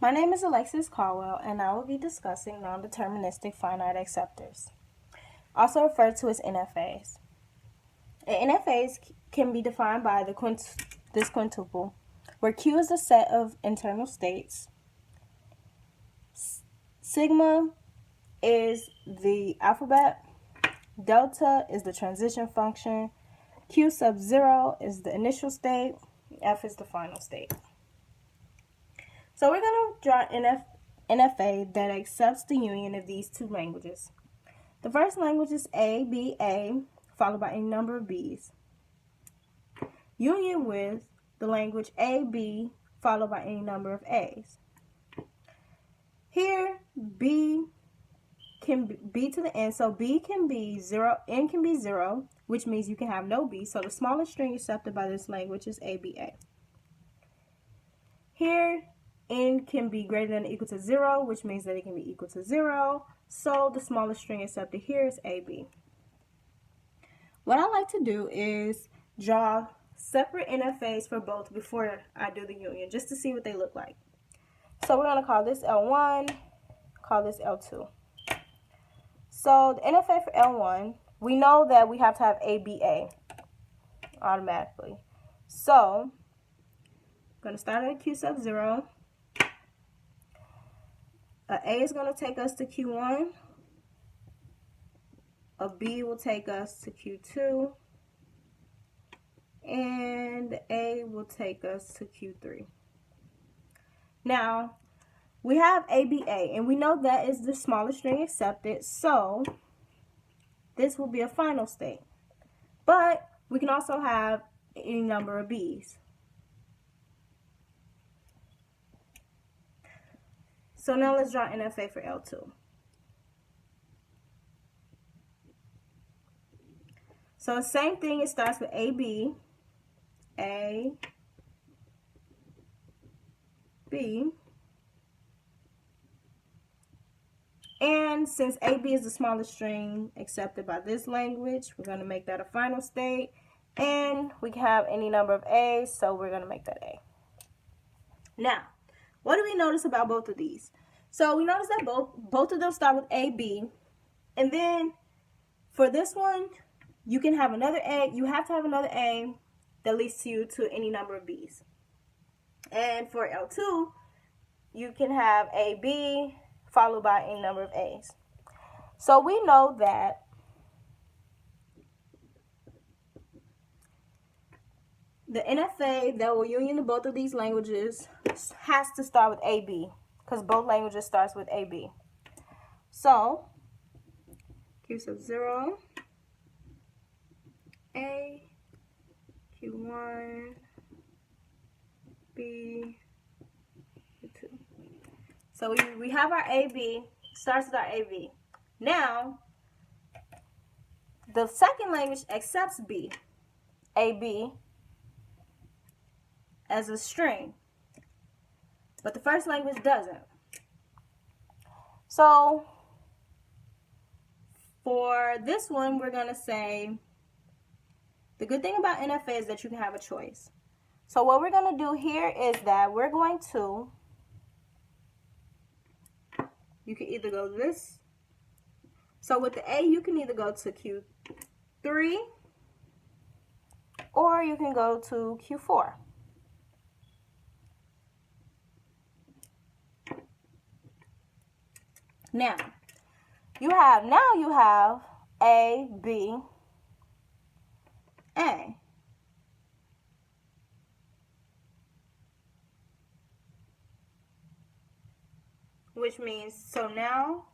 My name is Alexis Caldwell, and I will be discussing nondeterministic finite acceptors, also referred to as NFAs. NFAs can be defined by this quintuple, where Q is the set of internal states, sigma is the alphabet, delta is the transition function, Q sub 0 is the initial state, F is the final state. So we're going to draw NFA that accepts the union of these two languages. The first language is A, B, A, followed by a number of B's. Union with the language A, B, followed by any number of A's. Here, B can be B to the N, so B can be 0, N can be 0, which means you can have no B, so the smallest string accepted by this language is ABA. Here, N can be greater than or equal to 0, which means that it can be equal to 0, so the smallest string accepted here is AB. What I like to do is draw separate NFAs for both before I do the union, just to see what they look like. So we're going to call this L1, call this L2. So the NFA for L1, we know that we have to have ABA automatically. So I'm going to start at Q sub 0. A is going to take us to Q1. A B will take us to Q2. And A will take us to Q3. Now, we have ABA, and we know that is the smallest string accepted, so this will be a final state. But we can also have any number of B's. So now let's draw NFA for L2. So the same thing, it starts with AB, A, B, and since AB is the smallest string accepted by this language, we're going to make that a final state, and we can have any number of A's, so we're going to make that A. Now, what do we notice about both of these? So we notice that both of them start with AB, and then for this one, you can have another A, you have to have another A that leads you to any number of B's. And for L2, you can have AB followed by a number of A's. So we know that the NFA that will union to both of these languages has to start with AB, because both languages starts with AB. So Q sub 0, A, Q1, B, Q2. So we have our AB, starts with our AB. Now, the second language accepts B, AB, as a string, but the first language doesn't. So for this one, we're going to say, the good thing about NFA is that you can have a choice. So what we're going to do here is that we're going to, you can either go this. So with the A, you can either go to Q3 or you can go to Q4. Now you have A, B, A. Which means, so now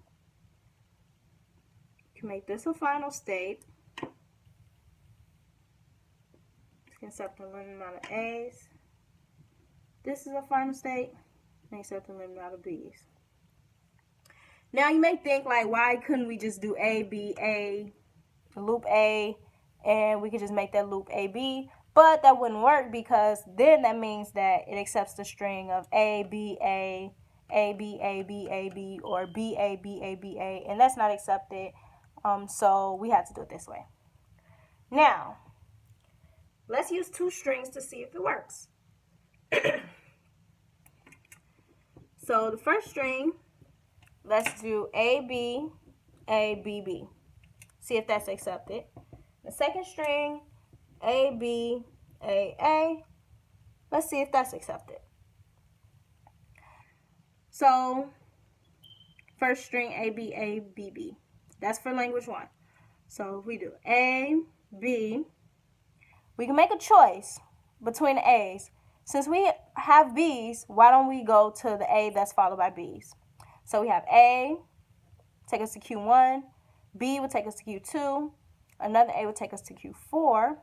you can make this a final state. You can accept the limited amount of A's. This is a final state, and accept the limited amount of B's. Now you may think, like, why couldn't we just do A, B, A, loop A, and we could just make that loop AB? But that wouldn't work, because then that means that it accepts the string of A, B, A, A, B, A, B, A, B, or B, A, B, A, B, A, and that's not accepted. So we have to do it this way. Now, let's use two strings to see if it works. So the first string, let's do A, B, A, B, B. See if that's accepted. The second string, A, B, A, A. Let's see if that's accepted. So first string, A, B, A, B, B. That's for language 1. So if we do A, B, we can make a choice between the A's. Since we have B's, why don't we go to the A that's followed by B's? So we have A, take us to Q1, B will take us to Q2, another A will take us to Q4,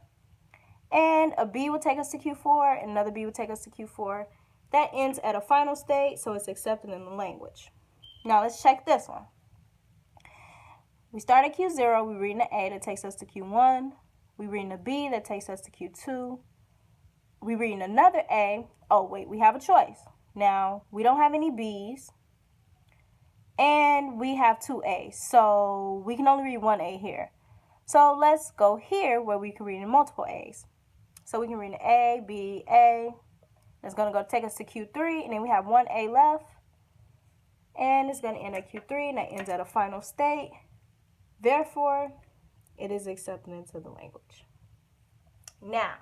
and a B will take us to Q4, and another B will take us to Q4. That ends at a final state, so it's accepted in the language. Now let's check this one. We start at Q0, we read an A that takes us to Q1, we read a B that takes us to Q2, we read another A. Oh wait, we have a choice. Now we don't have any B's, and we have 2 A's, so we can only read 1 A here. So let's go here where we can read in multiple A's. So we can read an A, B, A. It's going to go take us to Q3, and then we have 1 A left. And it's going to end at Q3, and that ends at a final state. Therefore, it is accepted into the language. Now,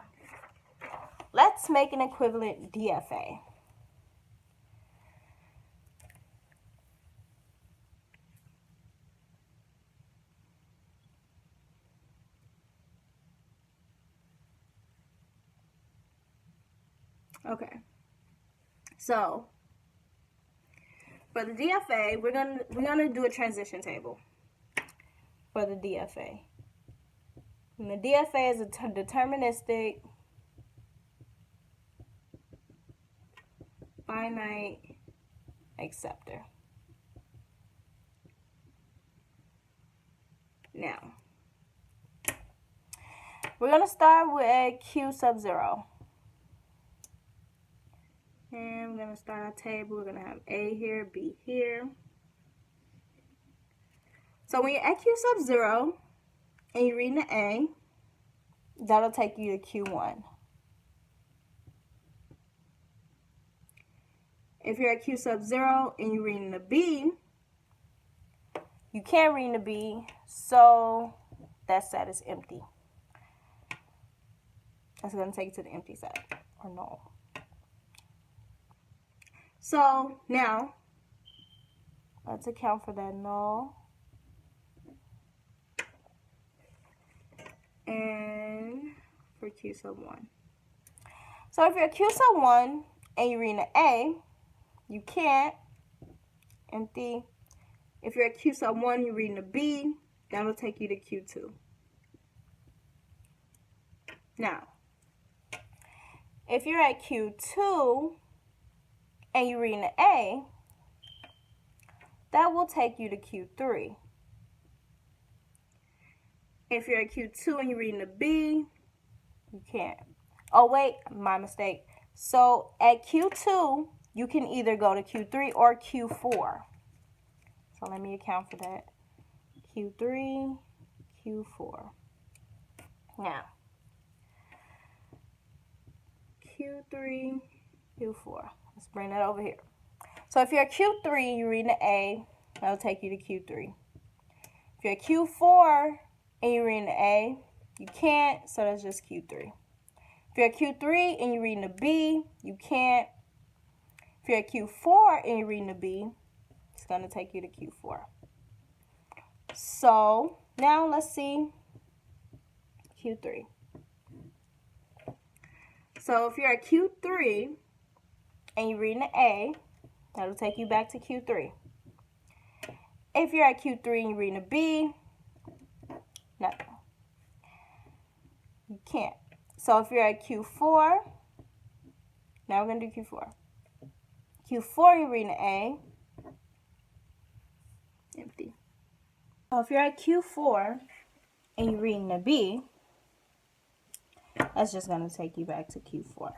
let's make an equivalent DFA. Okay, so for the DFA, we're gonna do a transition table for the DFA. And the DFA is a deterministic finite acceptor. Now, we're gonna start with Q sub 0. And we're going to start our table. We're going to have A here, B here. So when you're at Q sub 0 and you're reading the A, that'll take you to Q1. If you're at Q sub 0 and you're reading the B, you can't read the B, so that set is empty. That's going to take you to the empty set, or null. So now, let's account for that null. And for Q sub 1. So if you're Q sub 1 and you're reading an A, you can't, empty. If you're at Q sub 1, you're reading a B, that'll take you to Q2. Now, if you're at Q2, and you're reading an A, that will take you to Q3. If you're at Q2 and you're reading a B, you can't. Oh wait, my mistake. So at Q2, you can either go to Q3 or Q4. So let me account for that. Q3, Q4. Now, Q3, Q4. Let's bring that over here. So if you're at Q3, you're reading an A, that'll take you to Q3. If you're at Q4 and you're reading an A, you can't, so that's just Q3. If you're at Q3 and you're reading a B, you can't. If you're at Q4 and you're reading a B, it's going to take you to Q4. So now let's see Q3. So if you're at Q3 and you're reading an A, that'll take you back to Q3. If you're at Q3 and you're reading a B, nothing. You can't. So if you're at Q4, now we're going to do Q4. Q4, you're reading an A, empty. So if you're at Q4 and you're reading a B, that's just going to take you back to Q4.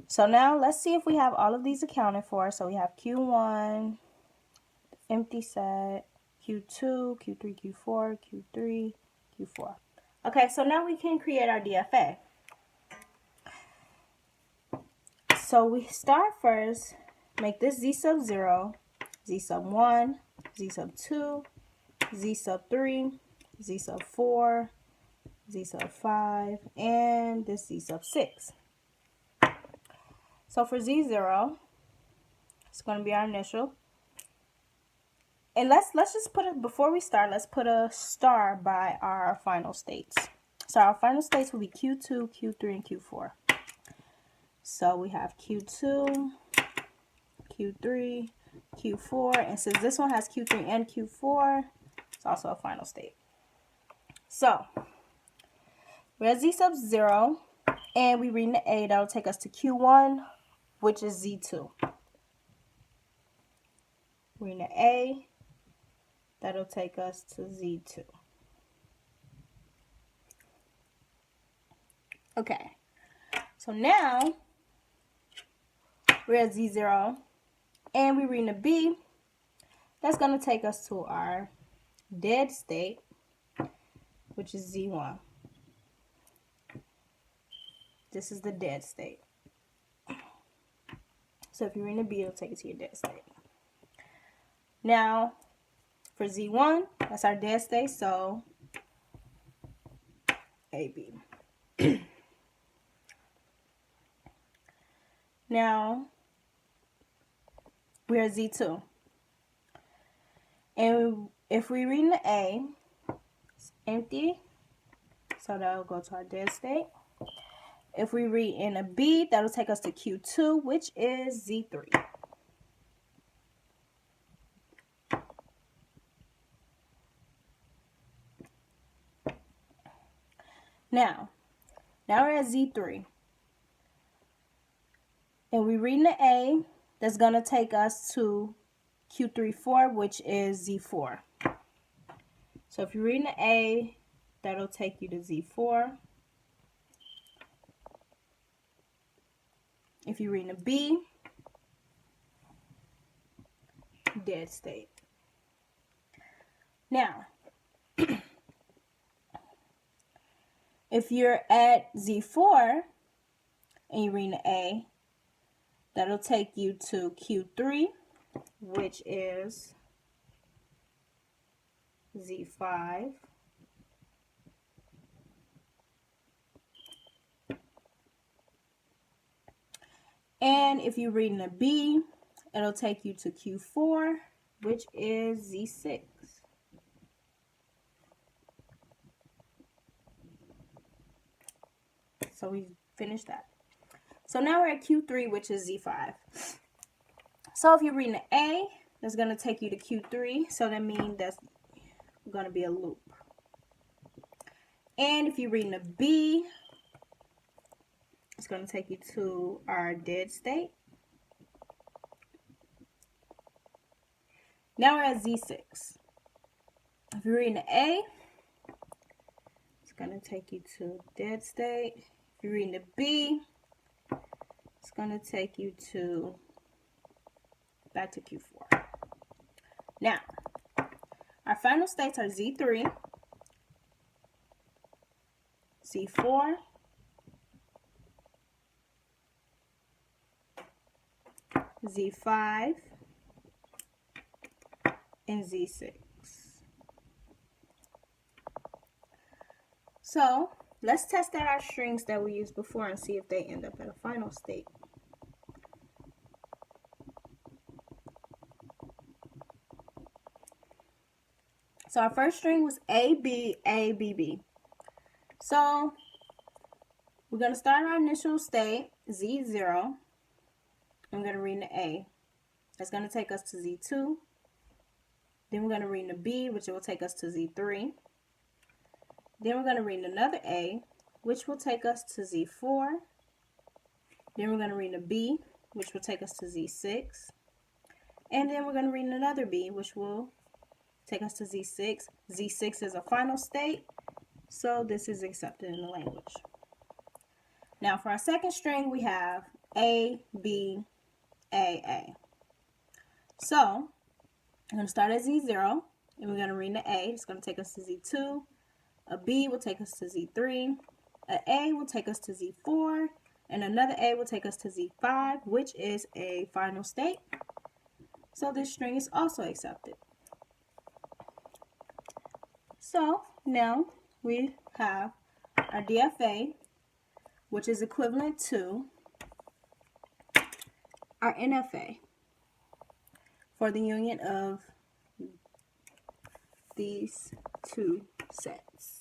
So now let's see if we have all of these accounted for. So we have Q1, empty set, Q2, Q3, Q4, Q3, Q4. Okay, so now we can create our DFA. So we start first, make this z sub 0, z sub 1, z sub 2, z sub 3, z sub 4, z sub 5, and this z sub 6. So for z0, it's going to be our initial. And let's just put it, before we start, let's put a star by our final states. So our final states will be Q2, Q3, and Q4. So we have Q2, Q3, Q4, and since this one has Q3 and Q4, it's also a final state. So we're at z sub 0, and we read in the A, that'll take us to Q1, which is Z2. We're in the A, that'll take us to Z2. Okay, so now we're at Z0, and we read in the B, that's going to take us to our dead state, which is Z1. This is the dead state. So if you're in the B, it'll take you to your dead state. Now, for Z1, that's our dead state, so AB. Now, we're at Z2. And if we read in the A, it's empty, so that'll go to our dead state. If we read in a B, that'll take us to Q2, which is Z3. Now we're at Z3. And we read in the A, that's going to take us to Q34, which is Z4. So if you read in the A, that'll take you to Z4. If you read in a B, dead state. Now, if you're at Z4 and you read in the A, that'll take you to Q3, which is Z5. And if you read in a B, it'll take you to Q4, which is Z6. So we finished that. So now we're at Q3, which is Z5. So if you're reading an A, that's going to take you to Q3. So that means that's going to be a loop. And if you're reading a B, it's going to take you to our dead state. Now we're at Z6. If you're reading an A, it's going to take you to dead state. If you're reading a B, it's going to take you to back to Q4. Now, our final states are Z3, Z4, Z5, and Z6. So let's test out our strings that we used before and see if they end up at a final state. So our first string was A, B, A, B, B. So we're going to start our initial state, Z0. I'm going to read the A. That's going to take us to Z2. Then we're going to read the B, which will take us to Z3. Then we're going to read another A, which will take us to Z4. Then we're going to read a B, which will take us to Z6. And then we're going to read another B, which will take us to Z6. Z6 is a final state, so this is accepted in the language. Now for our second string, we have A, B, A, A. So I'm going to start at Z0, and we're going to read the A. It's going to take us to Z2. A B will take us to Z3. A will take us to Z4. And another A will take us to Z5, which is a final state. So this string is also accepted. So now we have our DFA, which is equivalent to our NFA for the union of these two sets.